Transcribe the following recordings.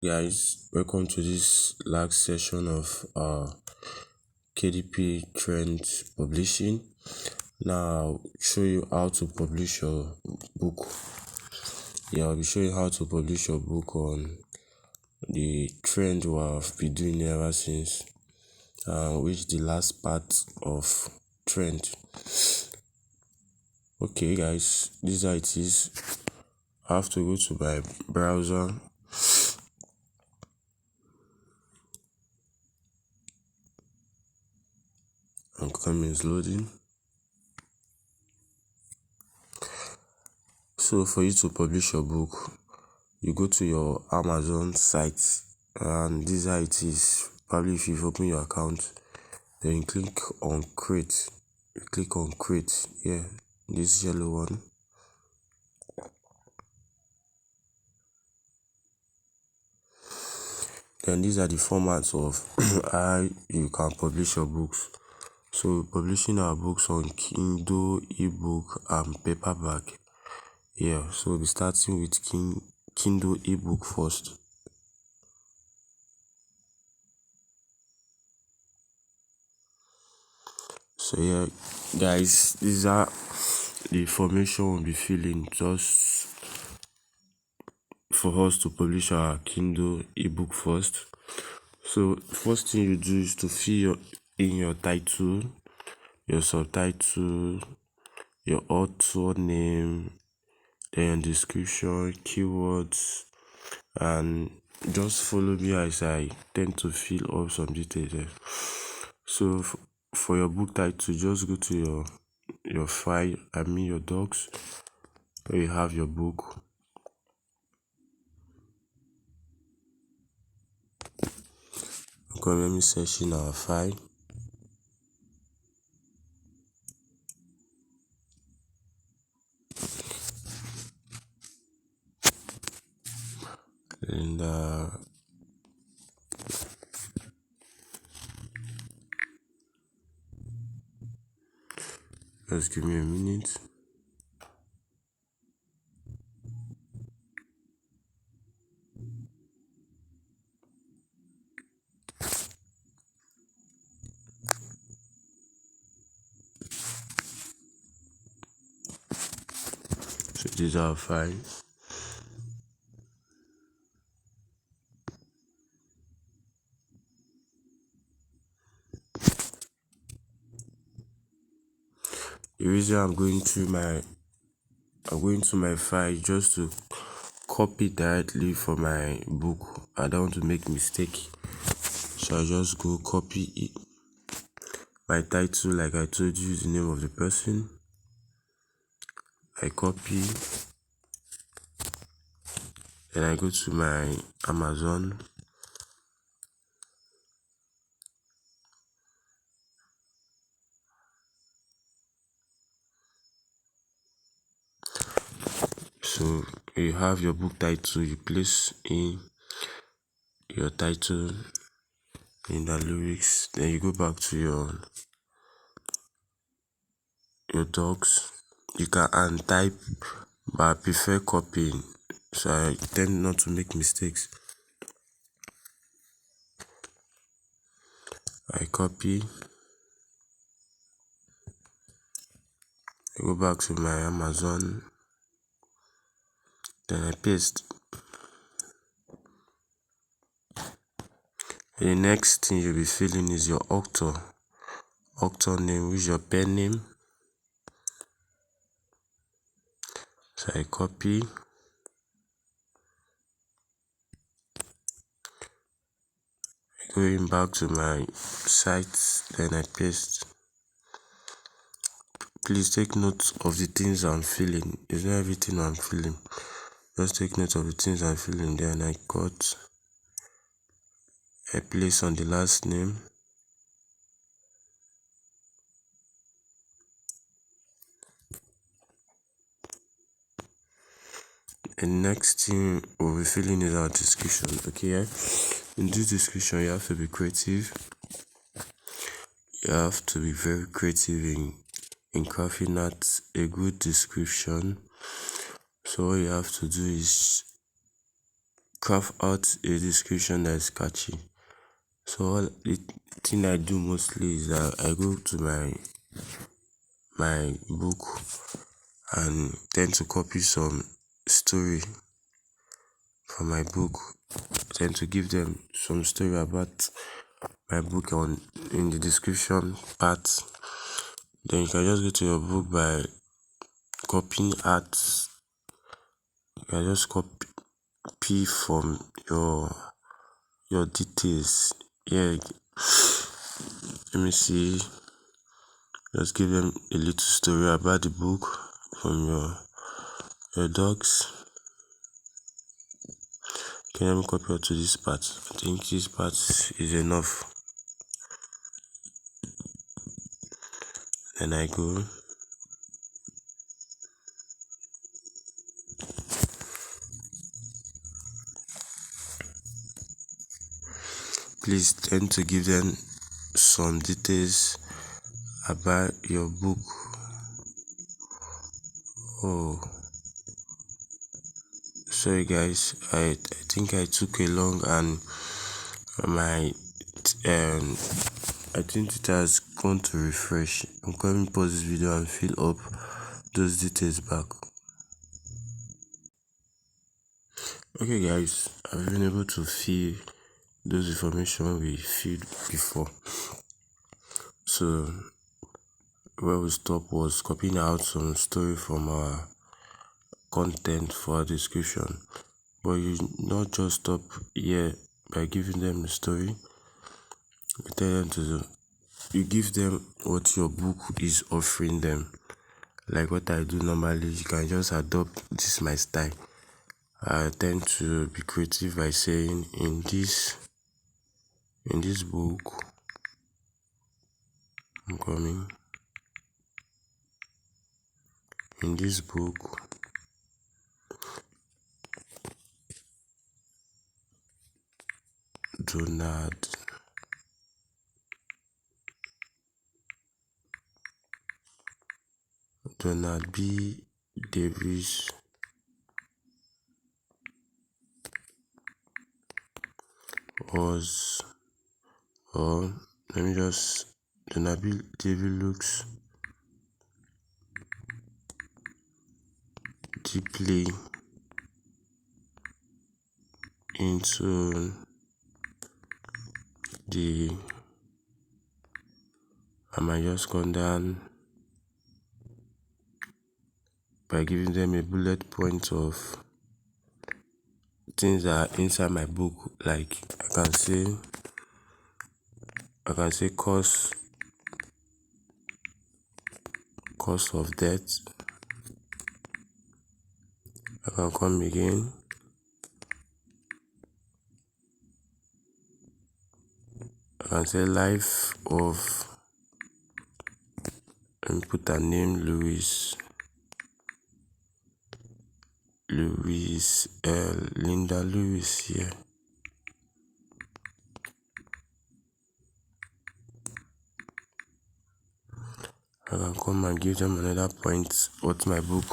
Guys, welcome to this last session of KDP trend publishing. Now I'll show you how to publish your book. I'll be showing how to publish your book on the trend we have been doing ever since, which the last part of trend. Okay guys, this is how it is. I have to go to my browser. And Chrome is loading. So for you to publish your book, you go to your Amazon site, and this is how it is. Probably if you've opened your account, then you click on create. You click on create here, this yellow one. Then these are the formats of how you can publish your books. So publishing our books on Kindle, ebook, and paperback. So we'll be starting with Kindle ebook first. So guys, these are the information we'll be filling just for us to publish our Kindle ebook first. So first thing you do is to fill in your title, your subtitle, your author name, then description, keywords, and just follow me as I tend to fill up some details there. So for your book title, just go to your file, your docs, where you have your book. Okay, let me search in our file. And just give me a minute. So this is our file. The reason I'm going to my file just to copy directly for my book. I don't want to make mistake, so I just go copy it. My title, like I told you, is the name of the person. I copy, then I go to my Amazon. So you have your book title, you place in your title in the lyrics, then you go back to your docs. You can and type, but I prefer copying, so I tend not to make mistakes. I copy, I go back to my Amazon, then I paste. The next thing you'll be filling is your author name, which is your pen name. So I copy, going back to my site, then I paste. Please take note of the things I'm filling. It's not everything I'm filling. Just take note of the things I'm filling. Then I cut, I place on the last name. And next thing we'll be filling is our description. In this description, you have to be creative. You have to be very creative in crafting out a good description. So what you have to do is craft out a description that is catchy. So all the thing I do mostly is that I go to my book and tend to copy some story from my book. Tend to give them some story about my book in the description part. Then you can just go to your book by copying arts. You can just copy from your details. Yeah, let me see. Just give them a little story about the book from your dogs. Okay, let me copy out to this part. I think this part is enough. Then I go. Please tend to give them some details about your book. Oh, sorry guys, I think I took a long and my I think it has gone to refresh. I'm going to pause this video and fill up those details back. Okay guys, I've been able to fill those information we filled before. So where we stopped was copying out some story from our content for our description. But you not just stop here by giving them the story. You tell them you give them what your book is offering them. Like what I do normally, you can just adopt this my style. I tend to be creative by saying in this book, I'm coming. In this book, Donald B. Davis was, or let me just, Donald B. Davis looks deeply into I might just go down by giving them a bullet point of things that are inside my book. Like I can say cause of death. I can come again. I can say life of, and put a name, Linda Lewis here. I can come and give them another point what my book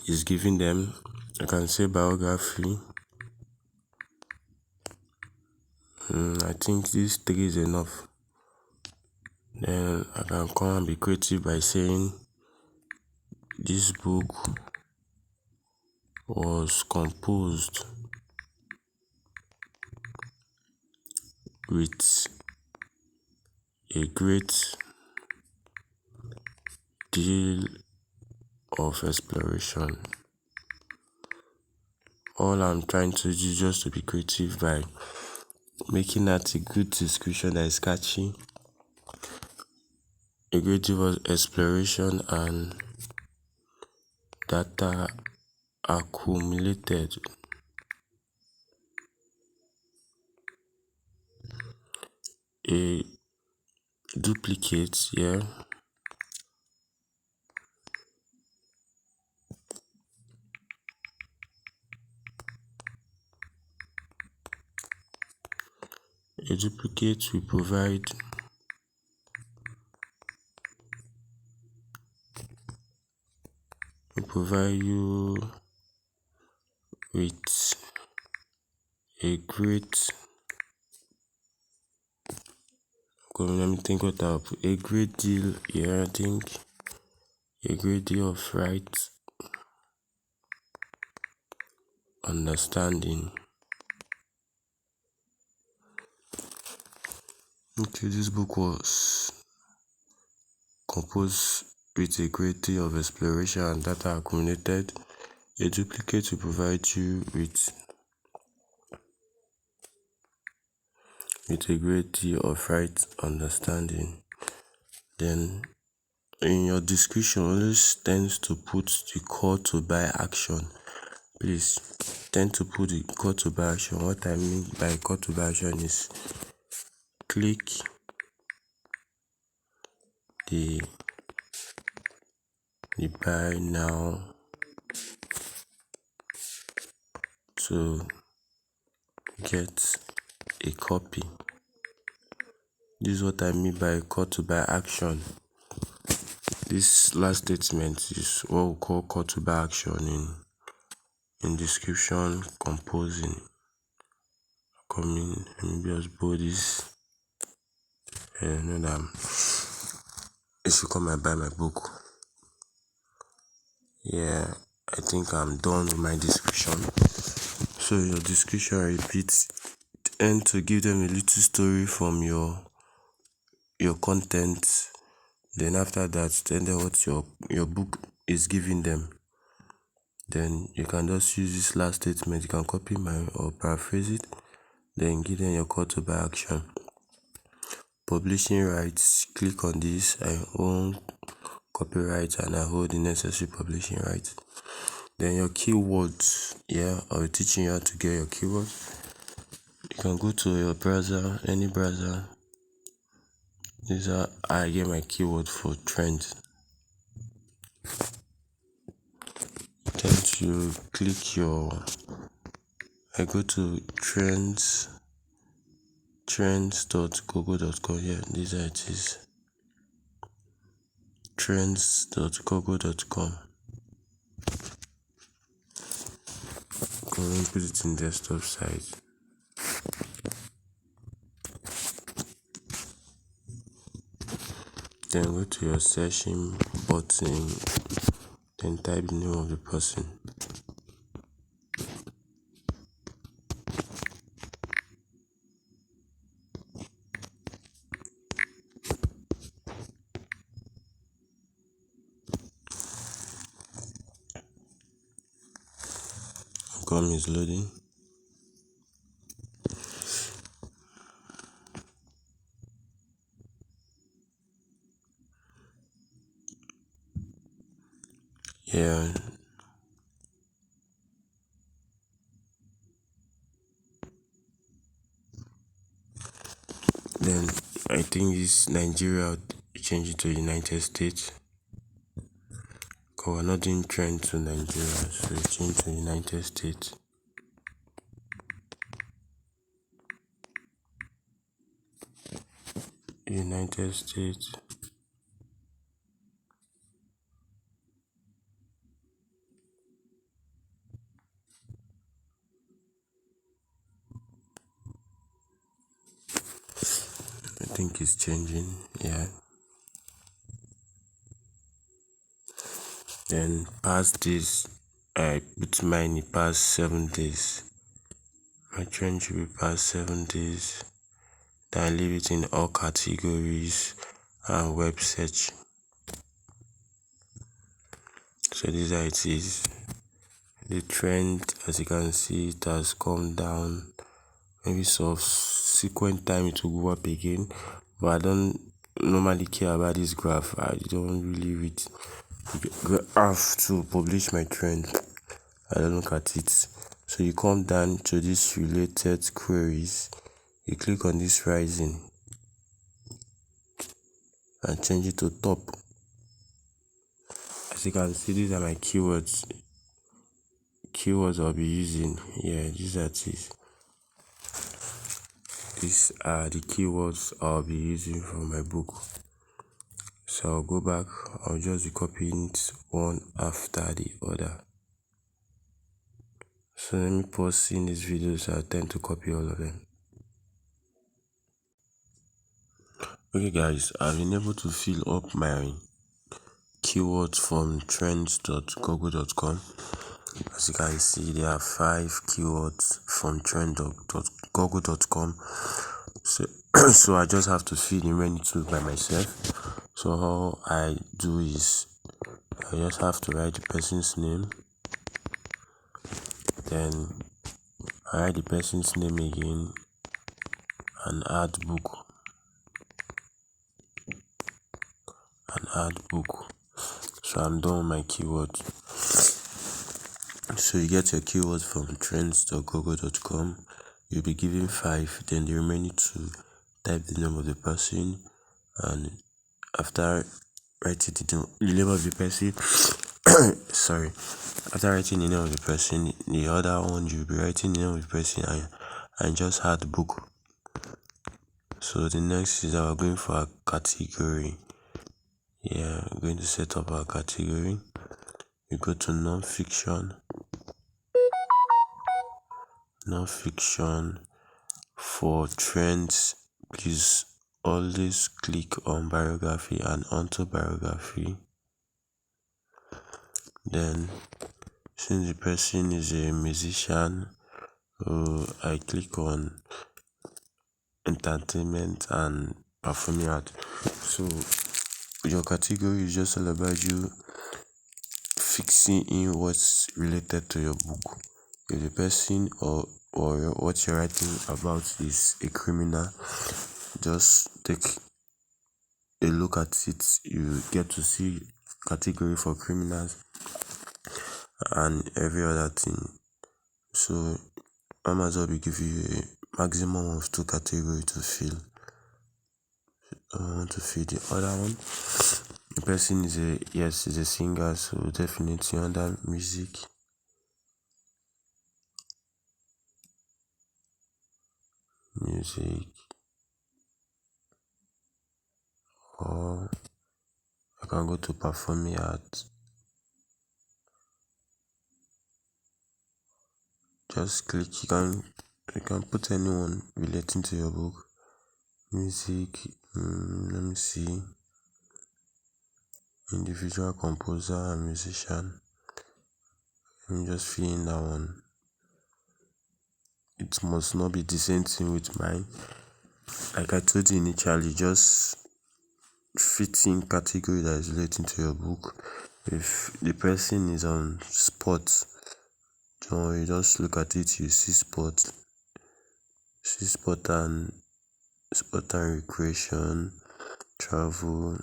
is giving them. I can say biography. I think these three is enough. Then I can come and be creative by saying this book was composed with a great deal of exploration. All I'm trying to do is just to be creative by making that a good description that is catchy, a great deal of exploration and data accumulated. A duplicate, yeah. A duplicate will provide you with a great, let me think what I'll put. A great deal, yeah, I think a great deal of right understanding. Okay, this book was composed with a great deal of exploration and data accumulated. A duplicate will provide you with a great deal of right understanding. Then in your description, always tends to put the call to buy action. Please tend to put the call to buy action. What I mean by call to buy action is click the buy now to get a copy. This is what I mean by call to buy action. This last statement is what we call call to buy action in description, composing, coming. Maybe just bold this. Know that if you come and buy my book, yeah, I think I'm done with my description. So your description repeats and to give them a little story from your content. Then after that, tell them what your book is giving them. Then you can just use this last statement. You can copy mine or paraphrase it. Then give them your call to buy action. Publishing rights. Click on this. I own copyright and I hold the necessary publishing rights. Then your keywords. Yeah, I'll be teaching you how to get your keywords. You can go to your browser, any browser. These are I get my keyword for trends. Then you click I go to trends.google.com. Yeah, these are it is. Trends.google.com. Go and put it in desktop site. Then go to your searching button. Then type the name of the person. Come is loading. Yeah. Then I think this Nigeria change it to United States. Because we're not doing trend to Nigeria, so we change to United States. United States. I think it's changing, yeah. Then past this, I put mine in past 7 days. My trend should be past 7 days. Then I leave it in all categories and web search. So this is how it is. The trend, as you can see, it has come down. Maybe subsequent time it will go up again, but I don't normally care about this graph. I don't really read graph to publish my trend. I don't look at it. So you come down to this related queries, you click on this rising and change it to top. As you can see, these are my keywords I'll be using. Yeah, these are it. These are the keywords I'll be using for my book. So I'll go back. I'll just be copying it one after the other. So let me pause seeing these videos. I tend to copy all of them. Okay guys, I've been able to fill up my keywords from trends.google.com. As you can see, there are 5 keywords from trend.google.com. So I just have to fill the remaining 2 by myself. So all I do is I just have to write the person's name, then I write the person's name again and add book. So I'm done with my keywords. So you get your keywords from trends.google.com. You'll be given 5, then the remaining 2 type the name of the person, and after writing the name of the person after writing the name of the person, the other one you'll be writing the name of the person and just add book. So the next is that we're going for a category. Yeah, we're going to set up our category. We go to non-fiction. For trends, please always click on biography and autobiography. Then since the person is a musician, I click on entertainment and performing art. So your category is just all about you fixing in what's related to your book. If the person or what you're writing about is a criminal, just take a look at it. You get to see category for criminals and every other thing. So Amazon will give you a maximum of 2 categories to fill. I want to fill the other one. The person is a singer, so definitely under music. Or I can go to performing art. Just click. You can put anyone relating to your book. Music. Let me see. Individual composer and musician. Let me just fill in that one. It must not be the same thing with mine. Like I told you initially, just fit in category that is relating to your book. If the person is on sports, don't worry, just look at it. You see sport and recreation, travel.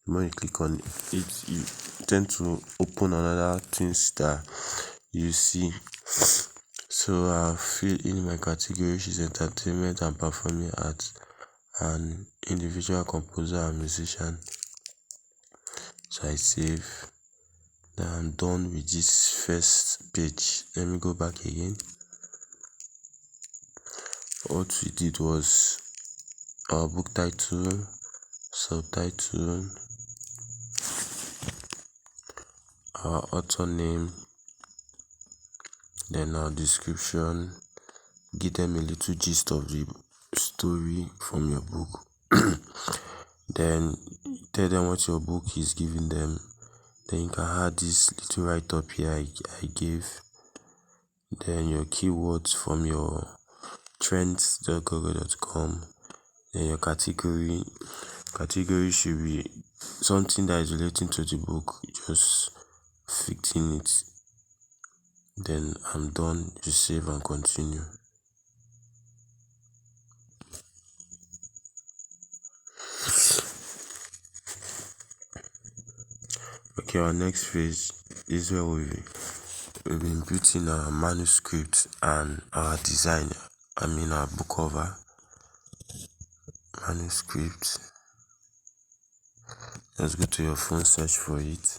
The more you click on it, you tend to open another things that you see. So I'll fill in my category, which is entertainment and performing arts and individual composer and musician. So I save. Now I'm done with this first page. Let me go back again. What we did was our book title, subtitle, our author name, then our description, give them a little gist of the story from your book. Then tell them what your book is giving them. Then you can add this little write-up here I gave. Then your keywords from your trends.google.com. Then your category should be something that is relating to the book. Just fit in it. Then I'm done. Just save and continue. Okay, our next phase is where we've been putting our manuscripts and our design. Our book cover. Manuscript. Just go to your phone, search for it.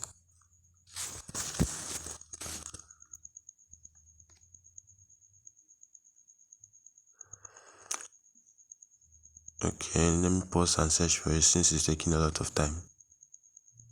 Okay, let me pause and search for it since it's taking a lot of time.